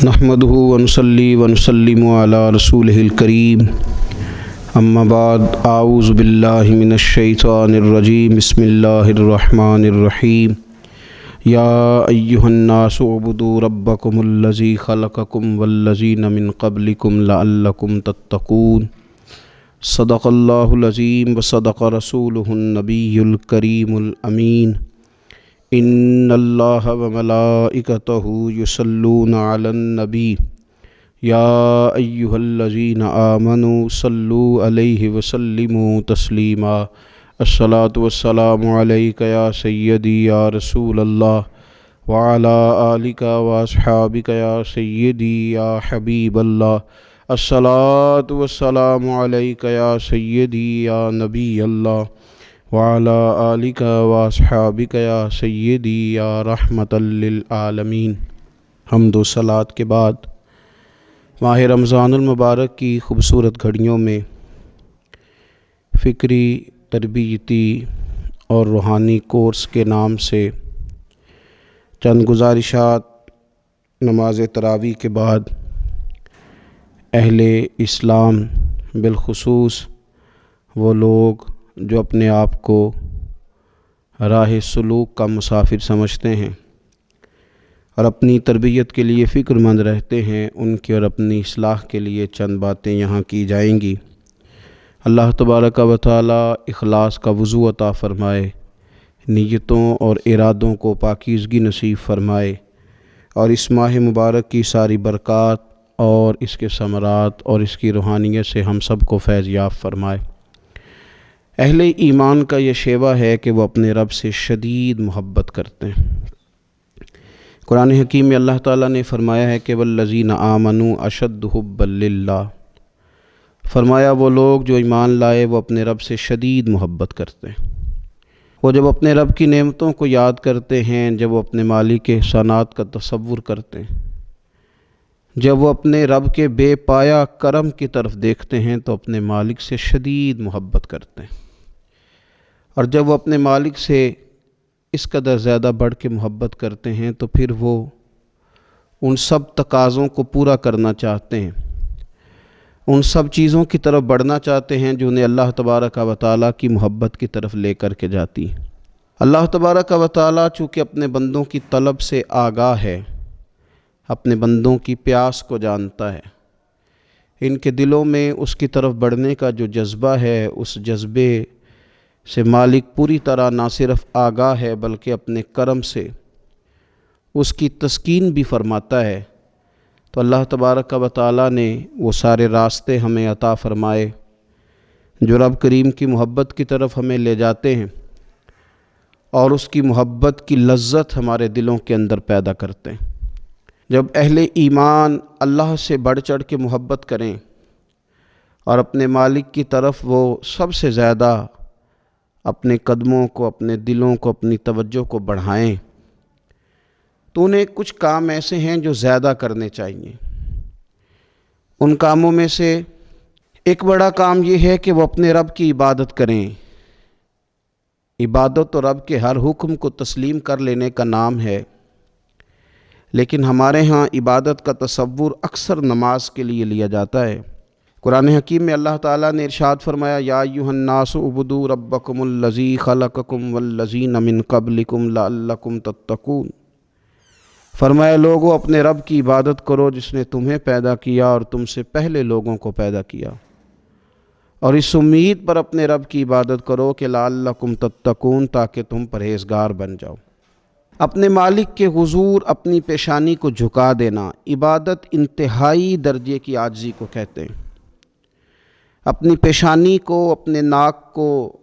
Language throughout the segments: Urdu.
نحمدہ ونصلی ونسلم علی رسولہ الکریم اما بعد اعوذ باللہ من الشیطان الرجیم بسم اللہ الرحمن الرحیم یا ایہا الناس اعبدوا ربکم الذی خلقکم والذین من قبلکم لعلکم تتقون صدق اللہ العظیم وصدق رسولہ النبی الکریم الامین ان اللہ وملائکتہ یصلون علی النبی یا ایہا الذین آمنوا صلوا علیہ وسلموا تسلیما الصلاۃ والسلام علیک یا سیدی یا رسول اللہ وعلی آلک واصحابک یا سیدی یا حبیب اللہ الصلاۃ والسلام علیک یا سیدی یا نبی اللہ وعلی آلک واصحابک یا سیدی یا رحمۃ للعالمین۔ حمد و صلوات کے بعد ماہ رمضان المبارک کی خوبصورت گھڑیوں میں فکری، تربیتی اور روحانی کورس کے نام سے چند گزارشات نماز تراویح کے بعد اہل اسلام بالخصوص وہ لوگ جو اپنے آپ کو راہ سلوک کا مسافر سمجھتے ہیں اور اپنی تربیت کے لیے فکر مند رہتے ہیں، ان کی اور اپنی اصلاح کے لیے چند باتیں یہاں کی جائیں گی۔ اللہ تبارک و تعالی اخلاص کا وضو عطا فرمائے، نیتوں اور ارادوں کو پاکیزگی نصیب فرمائے اور اس ماہ مبارک کی ساری برکات اور اس کے ثمرات اور اس کی روحانیت سے ہم سب کو فیض یاب فرمائے۔ اہل ایمان کا یہ شیوہ ہے کہ وہ اپنے رب سے شدید محبت کرتے ہیں۔ قرآن حکیم میں اللہ تعالیٰ نے فرمایا ہے کہ والذین آمنوا اشد حبا للہ، فرمایا وہ لوگ جو ایمان لائے وہ اپنے رب سے شدید محبت کرتے ہیں۔ وہ جب اپنے رب کی نعمتوں کو یاد کرتے ہیں، جب وہ اپنے مالک کے احسانات کا تصور کرتے ہیں، جب وہ اپنے رب کے بے پایہ کرم کی طرف دیکھتے ہیں تو اپنے مالک سے شدید محبت کرتے ہیں، اور جب وہ اپنے مالک سے اس قدر زیادہ بڑھ کے محبت کرتے ہیں تو پھر وہ ان سب تقاضوں کو پورا کرنا چاہتے ہیں، ان سب چیزوں کی طرف بڑھنا چاہتے ہیں جو انہیں اللہ تبارک و تعالیٰ کی محبت کی طرف لے کر کے جاتی ہیں۔ اللہ تبارک و تعالیٰ چونکہ اپنے بندوں کی طلب سے آگاہ ہے، اپنے بندوں کی پیاس کو جانتا ہے، ان کے دلوں میں اس کی طرف بڑھنے کا جو جذبہ ہے، اس جذبے سے مالک پوری طرح نہ صرف آگاہ ہے بلکہ اپنے کرم سے اس کی تسکین بھی فرماتا ہے۔ تو اللہ تبارک و تعالیٰ نے وہ سارے راستے ہمیں عطا فرمائے جو رب کریم کی محبت کی طرف ہمیں لے جاتے ہیں اور اس کی محبت کی لذت ہمارے دلوں کے اندر پیدا کرتے ہیں۔ جب اہل ایمان اللہ سے بڑھ چڑھ کے محبت کریں اور اپنے مالک کی طرف وہ سب سے زیادہ اپنے قدموں کو، اپنے دلوں کو، اپنی توجہ کو بڑھائیں تو انہیں کچھ کام ایسے ہیں جو زیادہ کرنے چاہیے۔ ان کاموں میں سے ایک بڑا کام یہ ہے کہ وہ اپنے رب کی عبادت کریں۔ عبادت تو رب کے ہر حکم کو تسلیم کر لینے کا نام ہے، لیکن ہمارے ہاں عبادت کا تصور اکثر نماز کے لیے لیا جاتا ہے۔ قرآن حکیم میں اللہ تعالیٰ نے ارشاد فرمایا یا ایھا الناس اعبدوا ربکم الذی خلقکم والذین من قبلکم لعلکم تتقون، فرمایا لوگو اپنے رب کی عبادت کرو جس نے تمہیں پیدا کیا اور تم سے پہلے لوگوں کو پیدا کیا، اور اس امید پر اپنے رب کی عبادت کرو کہ لعلکم تتقون، تاکہ تم پرہیزگار بن جاؤ۔ اپنے مالک کے حضور اپنی پیشانی کو جھکا دینا عبادت انتہائی درجے کی عاجزی کو کہتے ہیں۔ اپنی پیشانی کو، اپنے ناک کو،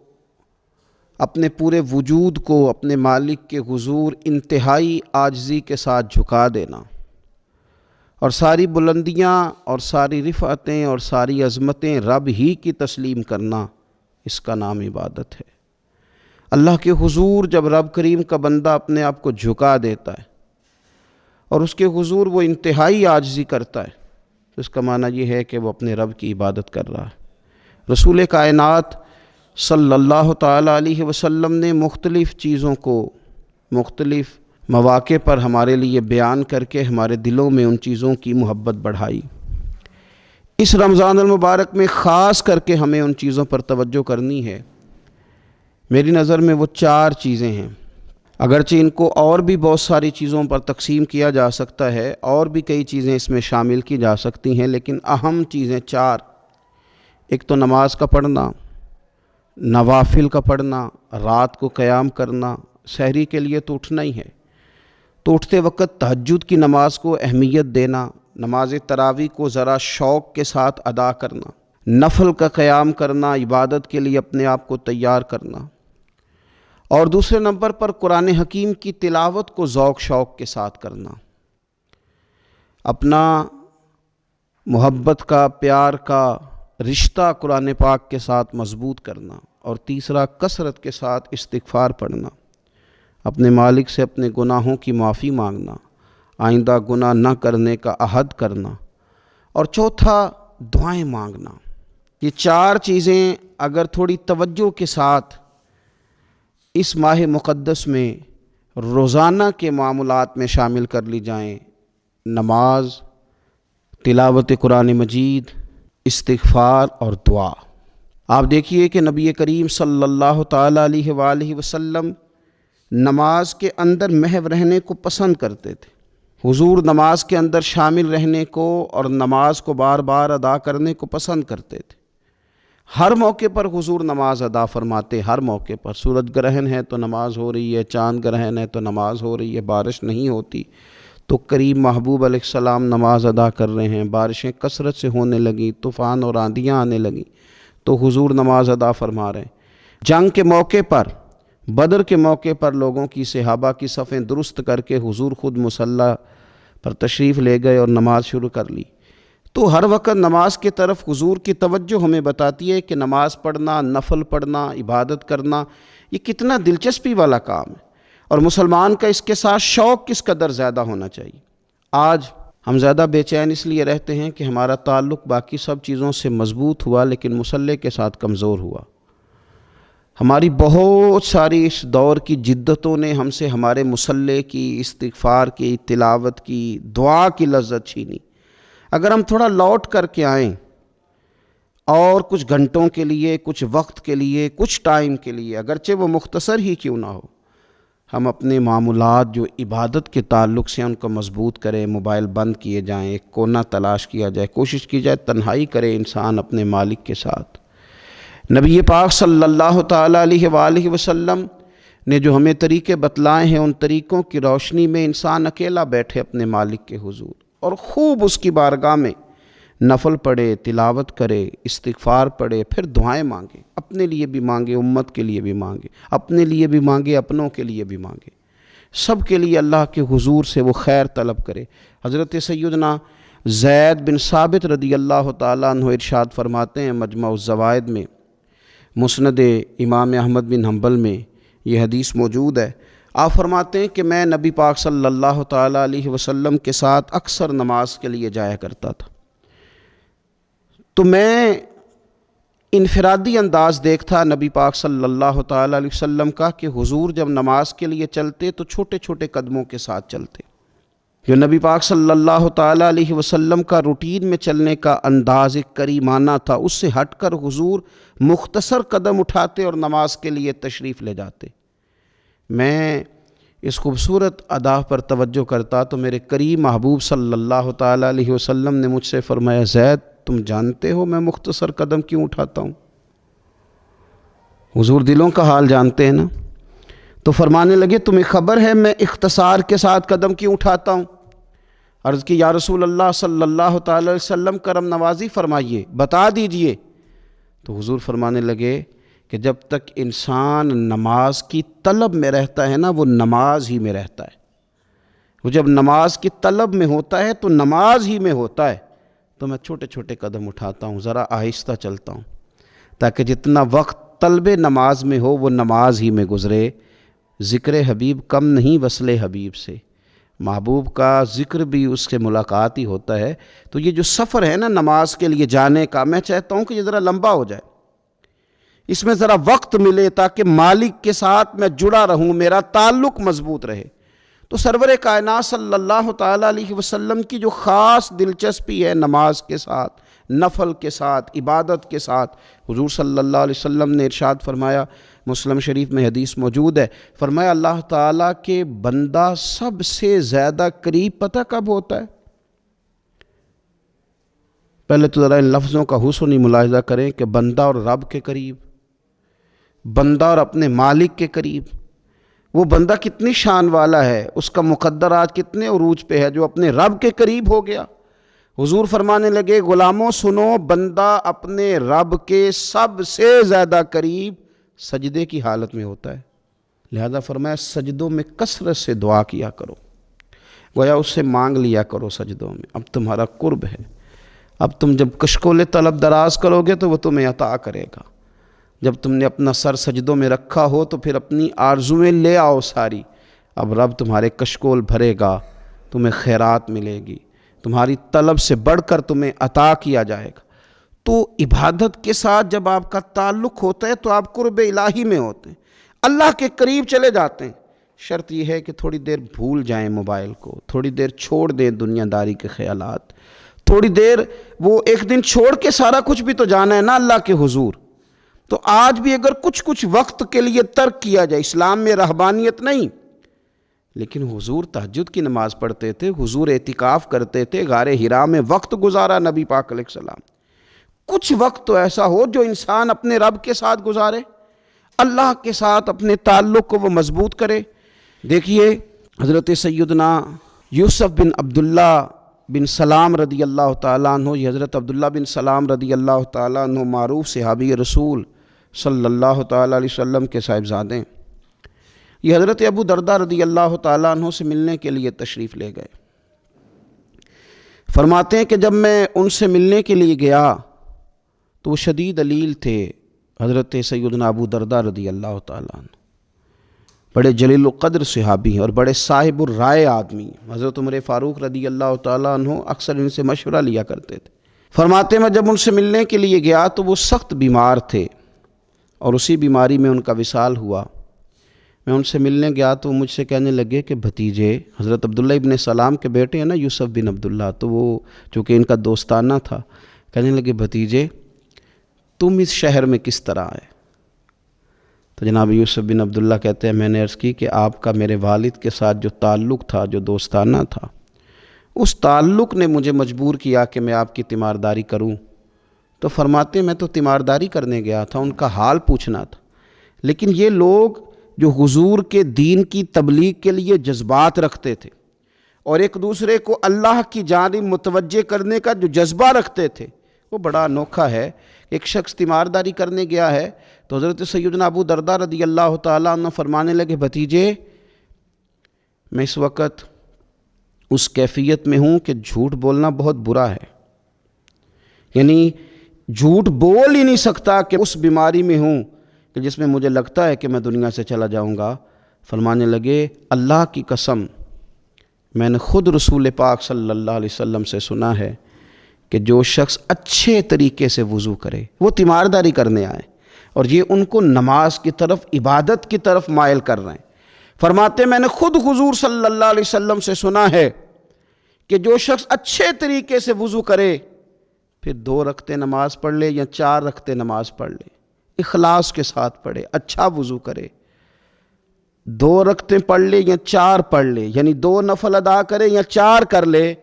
اپنے پورے وجود کو اپنے مالک کے حضور انتہائی عاجزی کے ساتھ جھکا دینا اور ساری بلندیاں اور ساری رفعتیں اور ساری عظمتیں رب ہی کی تسلیم کرنا، اس کا نام عبادت ہے۔ اللہ کے حضور جب رب کریم کا بندہ اپنے آپ کو جھکا دیتا ہے اور اس کے حضور وہ انتہائی عاجزی کرتا ہے تو اس کا معنی یہ ہے کہ وہ اپنے رب کی عبادت کر رہا ہے۔ رسول کائنات صلی اللہ تعالیٰ علیہ وسلم نے مختلف چیزوں کو، مختلف مواقع پر ہمارے لیے بیان کر کے ہمارے دلوں میں ان چیزوں کی محبت بڑھائی۔ اس رمضان المبارک میں خاص کر کے ہمیں ان چیزوں پر توجہ کرنی ہے۔ میری نظر میں وہ 4 چیزیں ہیں، اگرچہ ان کو اور بھی بہت ساری چیزوں پر تقسیم کیا جا سکتا ہے، اور بھی کئی چیزیں اس میں شامل کی جا سکتی ہیں، لیکن اہم چیزیں 4۔ ایک تو نماز کا پڑھنا، نوافل کا پڑھنا، رات کو قیام کرنا، سحری کے لیے تو اٹھنا ہی ہے، تو اٹھتے وقت تہجد کی نماز کو اہمیت دینا، نماز تراویح کو ذرا شوق کے ساتھ ادا کرنا، نفل کا قیام کرنا، عبادت کے لیے اپنے آپ کو تیار کرنا، اور دوسرے نمبر پر قرآن حکیم کی تلاوت کو ذوق شوق کے ساتھ کرنا، اپنا محبت کا، پیار کا رشتہ قرآن پاک کے ساتھ مضبوط کرنا، اور تیسرا کثرت کے ساتھ استغفار پڑھنا، اپنے مالک سے اپنے گناہوں کی معافی مانگنا، آئندہ گناہ نہ کرنے کا عہد کرنا، اور چوتھا دعائیں مانگنا۔ یہ 4 چیزیں اگر تھوڑی توجہ کے ساتھ اس ماہ مقدس میں روزانہ کے معاملات میں شامل کر لی جائیں، نماز، تلاوت قرآن مجید، استغفار اور دعا۔ آپ دیکھیے کہ نبی کریم صلی اللہ تعالیٰ علیہ وآلہ وسلم نماز کے اندر محو رہنے کو پسند کرتے تھے۔ حضور نماز کے اندر شامل رہنے کو اور نماز کو بار بار ادا کرنے کو پسند کرتے تھے۔ ہر موقع پر حضور نماز ادا فرماتے، ہر موقع پر۔ سورج گرہن ہے تو نماز ہو رہی ہے، چاند گرہن ہے تو نماز ہو رہی ہے، بارش نہیں ہوتی تو کریم محبوب علیہ السلام نماز ادا کر رہے ہیں، بارشیں کثرت سے ہونے لگیں، طوفان اور آندیاں آنے لگیں تو حضور نماز ادا فرما رہے ہیں۔ جنگ کے موقع پر، بدر کے موقع پر لوگوں کی، صحابہ کی صفیں درست کر کے حضور خود مصلی پر تشریف لے گئے اور نماز شروع کر لی۔ تو ہر وقت نماز کی طرف حضور کی توجہ ہمیں بتاتی ہے کہ نماز پڑھنا، نفل پڑھنا، عبادت کرنا یہ کتنا دلچسپی والا کام ہے، اور مسلمان کا اس کے ساتھ شوق کس قدر زیادہ ہونا چاہیے۔ آج ہم زیادہ بے چین اس لیے رہتے ہیں کہ ہمارا تعلق باقی سب چیزوں سے مضبوط ہوا لیکن مصلی کے ساتھ کمزور ہوا۔ ہماری بہت ساری اس دور کی جدتوں نے ہم سے ہمارے مصلی کی، استغفار کی، تلاوت کی، دعا کی لذت چھینی۔ اگر ہم تھوڑا لوٹ کر کے آئیں اور کچھ گھنٹوں کے لیے، کچھ وقت کے لیے، کچھ ٹائم کے لیے، اگرچہ وہ مختصر ہی کیوں نہ ہو، ہم اپنے معمولات جو عبادت کے تعلق سے ان کو مضبوط کریں، موبائل بند کیے جائیں، ایک کونا تلاش کیا جائے، کوشش کی جائے تنہائی کرے انسان اپنے مالک کے ساتھ۔ نبی پاک صلی اللہ تعالیٰ علیہ وآلہ وسلم نے جو ہمیں طریقے بتلائے ہیں، ان طریقوں کی روشنی میں انسان اکیلا بیٹھے اپنے مالک کے حضور اور خوب اس کی بارگاہ میں نفل پڑھے، تلاوت کرے، استغفار پڑھے، پھر دعائیں مانگے، اپنے لیے بھی مانگے، امت کے لیے بھی مانگے، اپنے لیے بھی مانگے، اپنوں کے لیے بھی مانگے، سب کے لیے اللہ کے حضور سے وہ خیر طلب کرے۔ حضرت سیدنا زید بن ثابت رضی اللہ تعالیٰ عنہ ارشاد فرماتے ہیں، مجمع الزوائد میں، مسند امام احمد بن حنبل میں یہ حدیث موجود ہے۔ آپ فرماتے ہیں کہ میں نبی پاک صلی اللہ تعالیٰ علیہ وسلم کے ساتھ اکثر نماز کے لیے جایا کرتا تھا، تو میں انفرادی انداز دیکھتا نبی پاک صلی اللہ تعالیٰ علیہ وسلم کا کہ حضور جب نماز کے لیے چلتے تو چھوٹے چھوٹے قدموں کے ساتھ چلتے۔ جو نبی پاک صلی اللہ تعالیٰ علیہ وسلم کا روٹین میں چلنے کا انداز ایک کریمانہ تھا، اس سے ہٹ کر حضور مختصر قدم اٹھاتے اور نماز کے لیے تشریف لے جاتے۔ میں اس خوبصورت ادا پر توجہ کرتا تو میرے کریم محبوب صلی اللہ تعالیٰ علیہ وسلم نے مجھ سے فرمایا، زید تم جانتے ہو میں مختصر قدم کیوں اٹھاتا ہوں؟ حضور دلوں کا حال جانتے ہیں نا، تو فرمانے لگے تمہیں خبر ہے میں اختصار کے ساتھ قدم کیوں اٹھاتا ہوں؟ عرض کی یا رسول اللہ صلی اللہ تعالی علیہ وسلم کرم نوازی فرمائیے، بتا دیجئے۔ تو حضور فرمانے لگے کہ جب تک انسان نماز کی طلب میں رہتا ہے نا، وہ نماز ہی میں رہتا ہے۔ وہ جب نماز کی طلب میں ہوتا ہے تو نماز ہی میں ہوتا ہے۔ تو میں چھوٹے چھوٹے قدم اٹھاتا ہوں، ذرا آہستہ چلتا ہوں، تاکہ جتنا وقت طلب نماز میں ہو وہ نماز ہی میں گزرے۔ ذکر حبیب کم نہیں وصل حبیب سے، محبوب کا ذکر بھی اس سے ملاقات ہی ہوتا ہے۔ تو یہ جو سفر ہے نا نماز کے لیے جانے کا، میں چاہتا ہوں کہ یہ ذرا لمبا ہو جائے، اس میں ذرا وقت ملے تاکہ مالک کے ساتھ میں جڑا رہوں، میرا تعلق مضبوط رہے۔ تو سرور کائنات صلی اللہ تعالیٰ علیہ وسلم کی جو خاص دلچسپی ہے نماز کے ساتھ، نفل کے ساتھ، عبادت کے ساتھ، حضور صلی اللہ علیہ وسلم نے ارشاد فرمایا، مسلم شریف میں حدیث موجود ہے، فرمایا اللہ تعالیٰ کے بندہ سب سے زیادہ قریب پتہ کب ہوتا ہے؟ پہلے تو ذرا ان لفظوں کا حسنی ملاحظہ کریں کہ بندہ اور رب کے قریب، بندہ اور اپنے مالک کے قریب، وہ بندہ کتنی شان والا ہے، اس کا مقدر آج کتنے عروج پہ ہے جو اپنے رب کے قریب ہو گیا۔ حضور فرمانے لگے غلاموں سنو، بندہ اپنے رب کے سب سے زیادہ قریب سجدے کی حالت میں ہوتا ہے، لہذا فرمایا سجدوں میں کثرت سے دعا کیا کرو، گویا اس سے مانگ لیا کرو سجدوں میں، اب تمہارا قرب ہے، اب تم جب کشکول طلب دراز کرو گے تو وہ تمہیں عطا کرے گا۔ جب تم نے اپنا سر سجدوں میں رکھا ہو تو پھر اپنی آرزویں لے آؤ ساری، اب رب تمہارے کشکول بھرے گا، تمہیں خیرات ملے گی، تمہاری طلب سے بڑھ کر تمہیں عطا کیا جائے گا۔ تو عبادت کے ساتھ جب آپ کا تعلق ہوتا ہے تو آپ قرب الہی میں ہوتے ہیں، اللہ کے قریب چلے جاتے ہیں۔ شرط یہ ہے کہ تھوڑی دیر بھول جائیں موبائل کو، تھوڑی دیر چھوڑ دیں دنیا داری کے خیالات، تھوڑی دیر وہ ایک دن چھوڑ کے سارا کچھ بھی تو جانا ہے نا اللہ کے حضور۔ تو آج بھی اگر کچھ وقت کے لیے ترک کیا جائے، اسلام میں رہبانیت نہیں، لیکن حضور تہجد کی نماز پڑھتے تھے، حضور اعتکاف کرتے تھے، غار حرا میں وقت گزارا نبی پاک علیہ السلام۔ کچھ وقت تو ایسا ہو جو انسان اپنے رب کے ساتھ گزارے، اللہ کے ساتھ اپنے تعلق کو وہ مضبوط کرے۔ دیکھیے حضرت سیدنا یوسف بن عبداللہ بن سلام رضی اللہ تعالیٰ عنہ، یہ حضرت عبداللہ بن سلام رضی اللہ تعالیٰ عنہ معروف صحابی رسول صلی اللہ تعالیٰ علیہ وسلم کے صاحبزادے ہیں۔ یہ حضرت ابو درداء رضی اللہ تعالیٰ عنہ سے ملنے کے لیے تشریف لے گئے۔ فرماتے ہیں کہ جب میں ان سے ملنے کے لیے گیا تو وہ شدید علیل تھے، حضرت سیدنا ابو درداء رضی اللہ تعالیٰ عنہ بڑے جلیل القدر صحابی ہیں اور بڑے صاحب الرائے آدمی ہیں۔ حضرت عمر فاروق رضی اللہ تعالیٰ عنہ اکثر ان سے مشورہ لیا کرتے تھے۔ فرماتے ہیں میں جب ان سے ملنے کے لیے گیا تو وہ سخت بیمار تھے اور اسی بیماری میں ان کا وصال ہوا۔ میں ان سے ملنے گیا تو مجھ سے کہنے لگے کہ بھتیجے، حضرت عبداللہ ابن سلام کے بیٹے ہیں نا یوسف بن عبداللہ، تو وہ چونکہ ان کا دوستانہ تھا، کہنے لگے بھتیجے تم اس شہر میں کس طرح آئے؟ تو جناب یوسف بن عبداللہ کہتے ہیں میں نے عرض کی کہ آپ کا میرے والد کے ساتھ جو تعلق تھا، جو دوستانہ تھا، اس تعلق نے مجھے مجبور کیا کہ میں آپ کی تیمارداری کروں۔ تو فرماتے میں تو تیمارداری کرنے گیا تھا، ان کا حال پوچھنا تھا، لیکن یہ لوگ جو حضور کے دین کی تبلیغ کے لیے جذبات رکھتے تھے اور ایک دوسرے کو اللہ کی جانب متوجہ کرنے کا جو جذبہ رکھتے تھے، وہ بڑا انوکھا ہے۔ ایک شخص تیمارداری کرنے گیا ہے تو حضرت سیدنا ابو درداء رضی اللہ تعالیٰ عنہ فرمانے لگے بھتیجے میں اس وقت اس کیفیت میں ہوں کہ جھوٹ بولنا بہت برا ہے، یعنی جھوٹ بول ہی نہیں سکتا کہ اس بیماری میں ہوں کہ جس میں مجھے لگتا ہے کہ میں دنیا سے چلا جاؤں گا۔ فرمانے لگے اللہ کی قسم میں نے خود رسول پاک صلی اللہ علیہ وسلم سے سنا ہے کہ جو شخص اچھے طریقے سے وضو کرے، وہ تیمارداری کرنے آئے اور یہ ان کو نماز کی طرف، عبادت کی طرف مائل کر رہے ہیں۔ فرماتے میں نے خود حضور صلی اللہ علیہ وسلم سے سنا ہے کہ جو شخص اچھے طریقے سے وضو کرے پھر 2 رکعتیں نماز پڑھ لے یا 4 رکعتیں نماز پڑھ لے، اخلاص کے ساتھ پڑھے، اچھا وضو کرے، 2 رکعتیں پڑھ لے یا 4 پڑھ لے، یعنی 2 نفل ادا کرے یا 4 کر لے،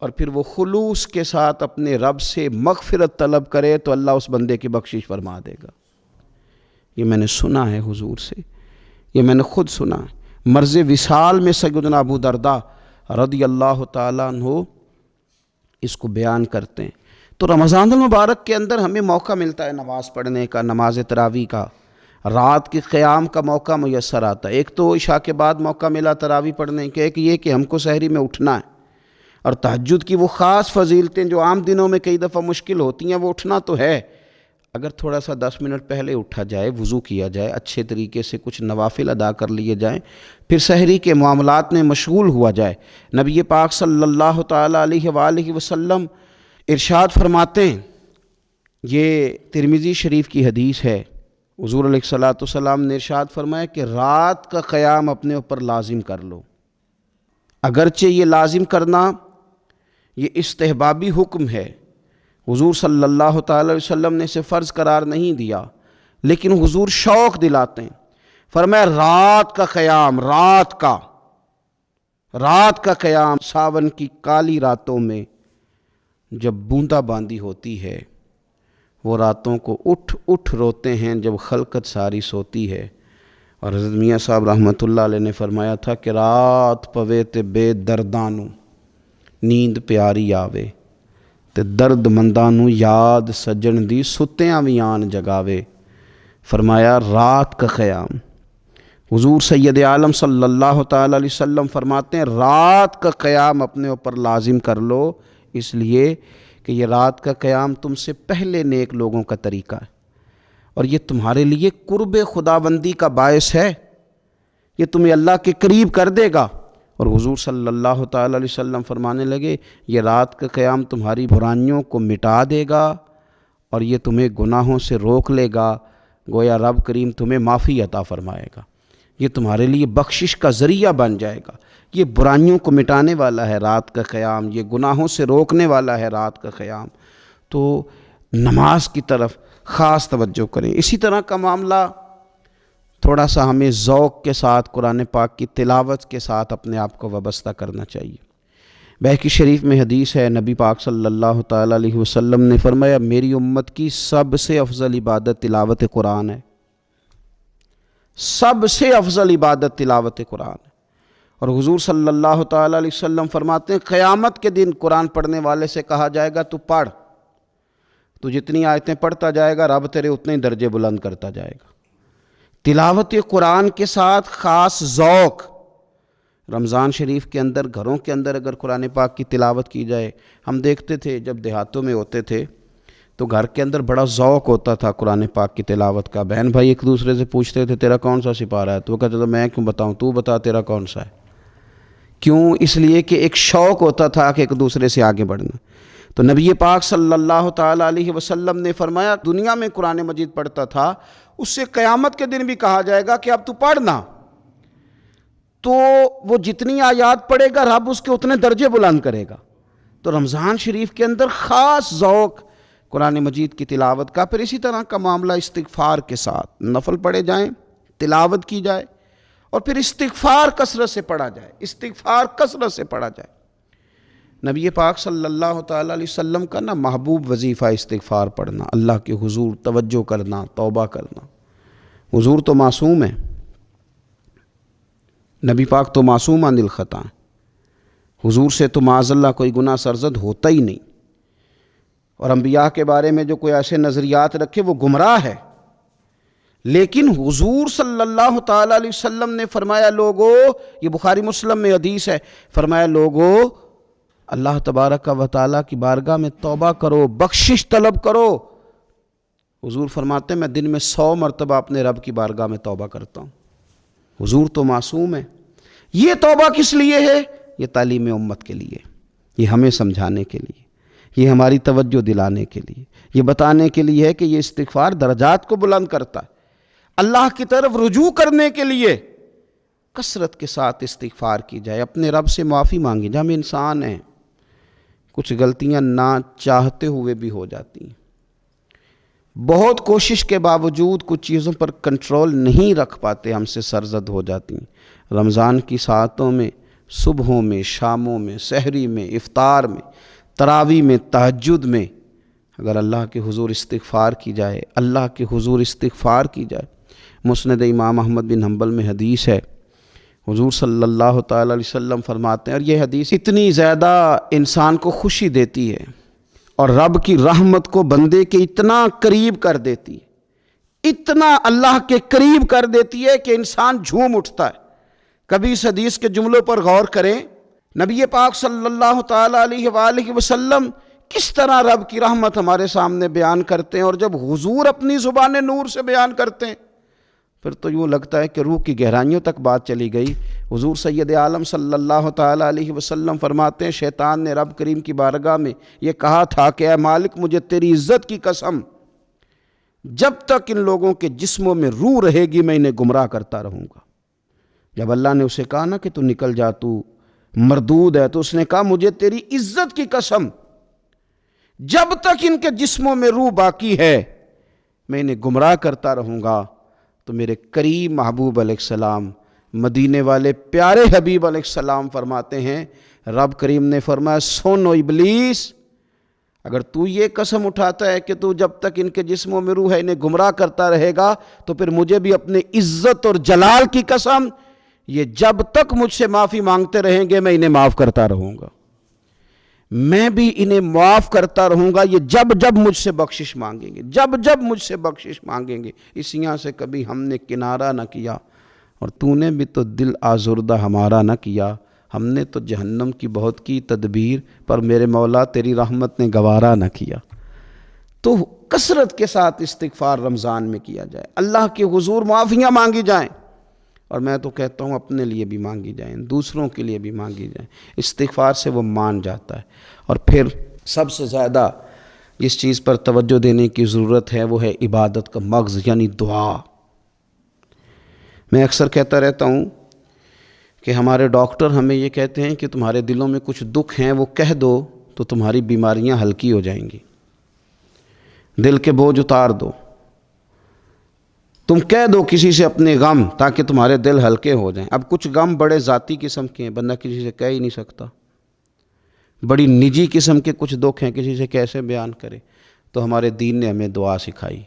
اور پھر وہ خلوص کے ساتھ اپنے رب سے مغفرت طلب کرے تو اللہ اس بندے کی بخشش فرما دے گا۔ یہ میں نے سنا ہے حضور سے، یہ میں نے خود سنا ہے۔ مرض وصال میں سیدنا ابو درداء رضی اللہ تعالیٰ عنہ اس کو بیان کرتے ہیں۔ تو رمضان المبارک کے اندر ہمیں موقع ملتا ہے نماز پڑھنے کا، نماز تراویح کا، رات کی قیام کا موقع میسر آتا ہے۔ ایک تو عشاء کے بعد موقع ملا تراویح پڑھنے کے، ایک یہ کہ ہم کو سحری میں اٹھنا ہے، اور تہجد کی وہ خاص فضیلتیں جو عام دنوں میں کئی دفعہ مشکل ہوتی ہیں، وہ اٹھنا تو ہے۔ اگر تھوڑا سا 10 منٹ پہلے اٹھا جائے، وضو کیا جائے، اچھے طریقے سے کچھ نوافل ادا کر لیے جائیں، پھر سحری کے معاملات میں مشغول ہوا جائے۔ نبی پاک صلی اللہ تعالیٰ علیہ وآلہ وسلم ارشاد فرماتے ہیں، یہ ترمذی شریف کی حدیث ہے، حضور علیہ الصلوۃ والسلام نے ارشاد فرمایا کہ رات کا قیام اپنے اوپر لازم کر لو، اگرچہ یہ لازم کرنا یہ استحبابی حکم ہے، حضور صلی اللہ تعالی علیہ وسلم نے اسے فرض قرار نہیں دیا، لیکن حضور شوق دلاتے ہیں۔ فرمایا رات کا قیام، رات کا قیام، ساون کی کالی راتوں میں جب بوندا باندی ہوتی ہے، وہ راتوں کو اٹھ اٹھ روتے ہیں جب خلقت ساری سوتی ہے۔ اور حضرت میاں صاحب رحمۃ اللہ علیہ نے فرمایا تھا کہ رات پوے تے بے دردانو نیند پیاری آوے، تے درد مندانو یاد سجن دی ستیاں وی آن جگاوے۔ فرمایا رات کا قیام، حضور سید عالم صلی اللہ تعالی علیہ وسلم فرماتے ہیں رات کا قیام اپنے اوپر لازم کر لو، اس لیے کہ یہ رات کا قیام تم سے پہلے نیک لوگوں کا طریقہ ہے، اور یہ تمہارے لیے قرب خداوندی کا باعث ہے، یہ تمہیں اللہ کے قریب کر دے گا۔ اور حضور صلی اللہ تعالی علیہ وسلم فرمانے لگے یہ رات کا قیام تمہاری برائیوں کو مٹا دے گا اور یہ تمہیں گناہوں سے روک لے گا، گویا رب کریم تمہیں معافی عطا فرمائے گا، یہ تمہارے لیے بخشش کا ذریعہ بن جائے گا۔ یہ برائیوں کو مٹانے والا ہے رات کا قیام، یہ گناہوں سے روکنے والا ہے رات کا قیام۔ تو نماز کی طرف خاص توجہ کریں۔ اسی طرح کا معاملہ تھوڑا سا ہمیں ذوق کے ساتھ قرآن پاک کی تلاوت کے ساتھ اپنے آپ کو وابستہ کرنا چاہیے۔ بہقی شریف میں حدیث ہے، نبی پاک صلی اللہ تعالی علیہ وسلم نے فرمایا میری امت کی سب سے افضل عبادت تلاوت قرآن ہے، سب سے افضل عبادت تلاوت قرآن ہے۔ اور حضور صلی اللہ تعالی علیہ وسلم فرماتے ہیں قیامت کے دن قرآن پڑھنے والے سے کہا جائے گا تو پڑھ، تو جتنی آیتیں پڑھتا جائے گا رب تیرے اتنے درجے بلند کرتا جائے گا۔ تلاوت قرآن کے ساتھ خاص ذوق، رمضان شریف کے اندر گھروں کے اندر اگر قرآن پاک کی تلاوت کی جائے، ہم دیکھتے تھے جب دیہاتوں میں ہوتے تھے تو گھر کے اندر بڑا ذوق ہوتا تھا قرآن پاک کی تلاوت کا، بہن بھائی ایک دوسرے سے پوچھتے تھے تیرا کون سا سپارہ ہے، تو وہ کہتے تھے میں کیوں بتاؤں، تو بتا تیرا کون سا ہے۔ کیوں؟ اس لیے کہ ایک شوق ہوتا تھا کہ ایک دوسرے سے آگے بڑھنا۔ تو نبی پاک صلی اللہ تعالی علیہ وسلم نے فرمایا دنیا میں قرآن مجید پڑھتا تھا، اس سے قیامت کے دن بھی کہا جائے گا کہ اب تو پڑھنا، تو وہ جتنی آیات پڑھے گا رب اس کے اتنے درجے بلند کرے گا۔ تو رمضان شریف کے اندر خاص ذوق قرآن مجید کی تلاوت کا۔ پھر اسی طرح کا معاملہ استغفار کے ساتھ، نفل پڑھے جائیں، تلاوت کی جائے، اور پھر استغفار کثرت سے پڑھا جائے، استغفار کثرت سے پڑھا جائے۔ نبی پاک صلی اللہ تعالی علیہ وسلم کا محبوب وظیفہ استغفار پڑھنا، اللہ کے حضور توجہ کرنا، توبہ کرنا۔ حضور تو معصوم ہے، نبی پاک تو معصوم عن الخطا ہیں، حضور سے تو معاذ اللہ کوئی گناہ سرزد ہوتا ہی نہیں، اور انبیاء کے بارے میں جو کوئی ایسے نظریات رکھے وہ گمراہ ہے۔ لیکن حضور صلی اللہ تعالی علیہ وسلم نے فرمایا لوگو، یہ بخاری مسلم میں حدیث ہے، فرمایا لوگو اللہ تبارک و تعالیٰ کی بارگاہ میں توبہ کرو، بخشش طلب کرو۔ حضور فرماتے ہیں میں دن میں 100 مرتبہ اپنے رب کی بارگاہ میں توبہ کرتا ہوں۔ حضور تو معصوم ہے۔ یہ توبہ کس لیے ہے؟ یہ تعلیم امت کے لیے، یہ ہمیں سمجھانے کے لیے، یہ ہماری توجہ دلانے کے لیے، یہ بتانے کے لیے ہے کہ یہ استغفار درجات کو بلند کرتا ہے۔ اللہ کی طرف رجوع کرنے کے لیے کثرت کے ساتھ استغفار کی جائے، اپنے رب سے معافی مانگی جائے۔ ہم انسان ہیں، کچھ غلطیاں نہ چاہتے ہوئے بھی ہو جاتی ہیں، بہت کوشش کے باوجود کچھ چیزوں پر کنٹرول نہیں رکھ پاتے، ہم سے سرزد ہو جاتی ہیں۔ رمضان کی ساعتوں میں، صبحوں میں، شاموں میں، سحری میں، افطار میں، تراویح میں، تہجد میں اگر اللہ کے حضور استغفار کی جائے، اللہ کے حضور استغفار کی جائے۔ مسند امام احمد بن حنبل میں حدیث ہے، حضور صلی اللہ تعالی علیہ وسلم فرماتے ہیں، اور یہ حدیث اتنی زیادہ انسان کو خوشی دیتی ہے اور رب کی رحمت کو بندے کے اتنا قریب کر دیتی ہے، اتنا اللہ کے قریب کر دیتی ہے کہ انسان جھوم اٹھتا ہے۔ کبھی اس حدیث کے جملوں پر غور کریں، نبی پاک صلی اللہ تعالی علیہ وآلہ وسلم کس طرح رب کی رحمت ہمارے سامنے بیان کرتے ہیں، اور جب حضور اپنی زبان نور سے بیان کرتے ہیں پھر تو یوں لگتا ہے کہ روح کی گہرائیوں تک بات چلی گئی۔ حضور سید عالم صلی اللہ تعالی علیہ وسلم فرماتے ہیں شیطان نے رب کریم کی بارگاہ میں یہ کہا تھا کہ اے مالک مجھے تیری عزت کی قسم، جب تک ان لوگوں کے جسموں میں روح رہے گی میں انہیں گمراہ کرتا رہوں گا۔ جب اللہ نے اسے کہا نا کہ تو نکل جا، تو مردود ہے، تو اس نے کہا مجھے تیری عزت کی قسم، جب تک ان کے جسموں میں روح باقی ہے میں انہیں گمراہ کرتا رہوں گا۔ تو میرے قریب محبوب علیہ السلام، مدینے والے پیارے حبیب علیہ السلام فرماتے ہیں، رب کریم نے فرمایا سن او ابلیس، اگر تو یہ قسم اٹھاتا ہے کہ تو جب تک ان کے جسموں میں روح ہے انہیں گمراہ کرتا رہے گا، تو پھر مجھے بھی اپنے عزت اور جلال کی قسم، یہ جب تک مجھ سے معافی مانگتے رہیں گے میں انہیں معاف کرتا رہوں گا، میں بھی انہیں معاف کرتا رہوں گا، یہ جب جب مجھ سے بخشش مانگیں گے، جب جب مجھ سے بخشش مانگیں گے۔ اس یہاں سے کبھی ہم نے کنارہ نہ کیا، اور تو نے بھی تو دل آزردہ ہمارا نہ کیا، ہم نے تو جہنم کی بہت کی تدبیر، پر میرے مولا تیری رحمت نے گوارا نہ کیا۔ تو کثرت کے ساتھ استغفار رمضان میں کیا جائے، اللہ کے حضور معافیاں مانگی جائیں، اور میں تو کہتا ہوں اپنے لیے بھی مانگی جائیں، دوسروں کے لیے بھی مانگی جائیں۔ استغفار سے وہ مان جاتا ہے۔ اور پھر سب سے زیادہ جس چیز پر توجہ دینے کی ضرورت ہے وہ ہے عبادت کا مغز، یعنی دعا۔ میں اکثر کہتا رہتا ہوں کہ ہمارے ڈاکٹر ہمیں یہ کہتے ہیں کہ تمہارے دلوں میں کچھ دکھ ہیں وہ کہہ دو تو تمہاری بیماریاں ہلکی ہو جائیں گی، دل کے بوجھ اتار دو، تم کہہ دو کسی سے اپنے غم تاکہ تمہارے دل ہلکے ہو جائیں۔ اب کچھ غم بڑے ذاتی قسم کے ہیں، بندہ کسی سے کہہ ہی نہیں سکتا، بڑی نجی قسم کے کچھ دکھ ہیں، کسی سے کیسے بیان کرے؟ تو ہمارے دین نے ہمیں دعا سکھائی۔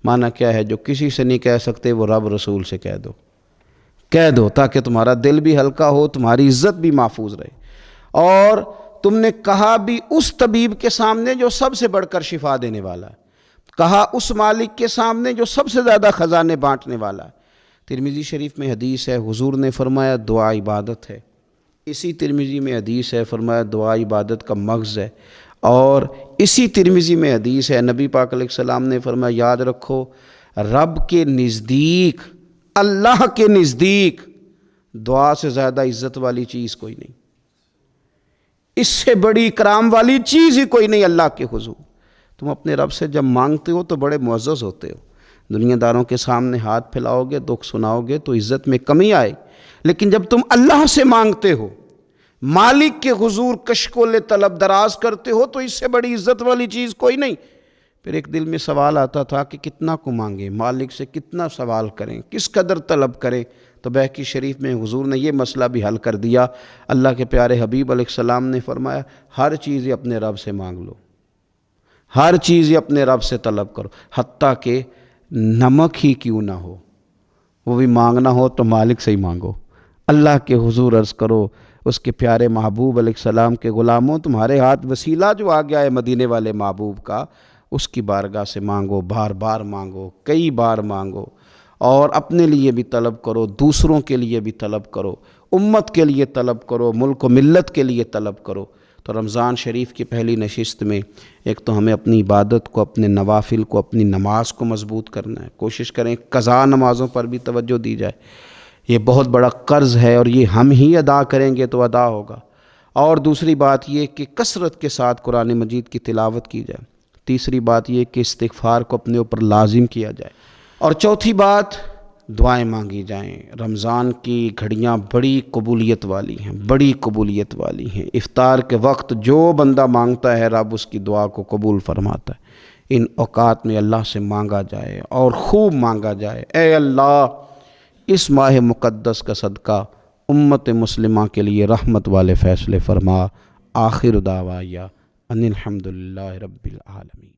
معنی کیا ہے؟ جو کسی سے نہیں کہہ سکتے وہ رب رسول سے کہہ دو تاکہ تمہارا دل بھی ہلکا ہو، تمہاری عزت بھی محفوظ رہے۔ اور تم نے کہا بھی اس طبیب کے سامنے جو سب سے بڑھ کر شفا دینے والا ہے، کہا اس مالک کے سامنے جو سب سے زیادہ خزانے بانٹنے والا ہے۔ ترمذی شریف میں حدیث ہے، حضور نے فرمایا دعا عبادت ہے۔ اسی ترمذی میں حدیث ہے، فرمایا دعا عبادت کا مغز ہے۔ اور اسی ترمذی میں حدیث ہے، نبی پاک علیہ السلام نے فرمایا یاد رکھو رب کے نزدیک، اللہ کے نزدیک دعا سے زیادہ عزت والی چیز کوئی نہیں، اس سے بڑی اکرام والی چیز ہی کوئی نہیں اللہ کے حضور۔ تم اپنے رب سے جب مانگتے ہو تو بڑے معزز ہوتے ہو، دنیا داروں کے سامنے ہاتھ پھیلاؤ گے، دکھ سناؤ گے تو عزت میں کمی آئے، لیکن جب تم اللہ سے مانگتے ہو، مالک کے حضور کشکول طلب دراز کرتے ہو، تو اس سے بڑی عزت والی چیز کوئی نہیں۔ پھر ایک دل میں سوال آتا تھا کہ کتنا کو مانگیں، مالک سے کتنا سوال کریں، کس قدر طلب کریں؟ تو بہقی شریف میں حضور نے یہ مسئلہ بھی حل کر دیا۔ اللہ کے پیارے حبیب علیہ السلام نے فرمایا ہر چیز ہی اپنے رب سے مانگ لو، ہر چیز ہی اپنے رب سے طلب کرو، حتیٰ کہ نمک ہی کیوں نہ ہو، وہ بھی مانگنا ہو تو مالک سے ہی مانگو۔ اللہ کے حضور عرض کرو اس کے پیارے محبوب علیہ السلام کے غلاموں، تمہارے ہاتھ وسیلہ جو آ گیا ہے مدینے والے محبوب کا، اس کی بارگاہ سے مانگو، بار بار مانگو، کئی بار مانگو، اور اپنے لیے بھی طلب کرو، دوسروں کے لیے بھی طلب کرو، امت کے لیے طلب کرو، ملک و ملت کے لیے طلب کرو۔ تو رمضان شریف کی پہلی نشست میں ایک تو ہمیں اپنی عبادت کو، اپنے نوافل کو، اپنی نماز کو مضبوط کرنا ہے، کوشش کریں قضا نمازوں پر بھی توجہ دی جائے، یہ بہت بڑا قرض ہے اور یہ ہم ہی ادا کریں گے تو ادا ہوگا۔ اور دوسری بات یہ کہ کثرت کے ساتھ قرآن مجید کی تلاوت کی جائے۔ تیسری بات یہ کہ استغفار کو اپنے اوپر لازم کیا جائے۔ اور چوتھی بات دعائیں مانگی جائیں۔ رمضان کی گھڑیاں بڑی قبولیت والی ہیں، بڑی قبولیت والی ہیں۔ افطار کے وقت جو بندہ مانگتا ہے رب اس کی دعا کو قبول فرماتا ہے۔ ان اوقات میں اللہ سے مانگا جائے اور خوب مانگا جائے، اے اللہ اس ماہ مقدس کا صدقہ امت مسلمہ کے لیے رحمت والے فیصلے فرما۔ آخر دعوایا ان الحمدللہ رب العالمین۔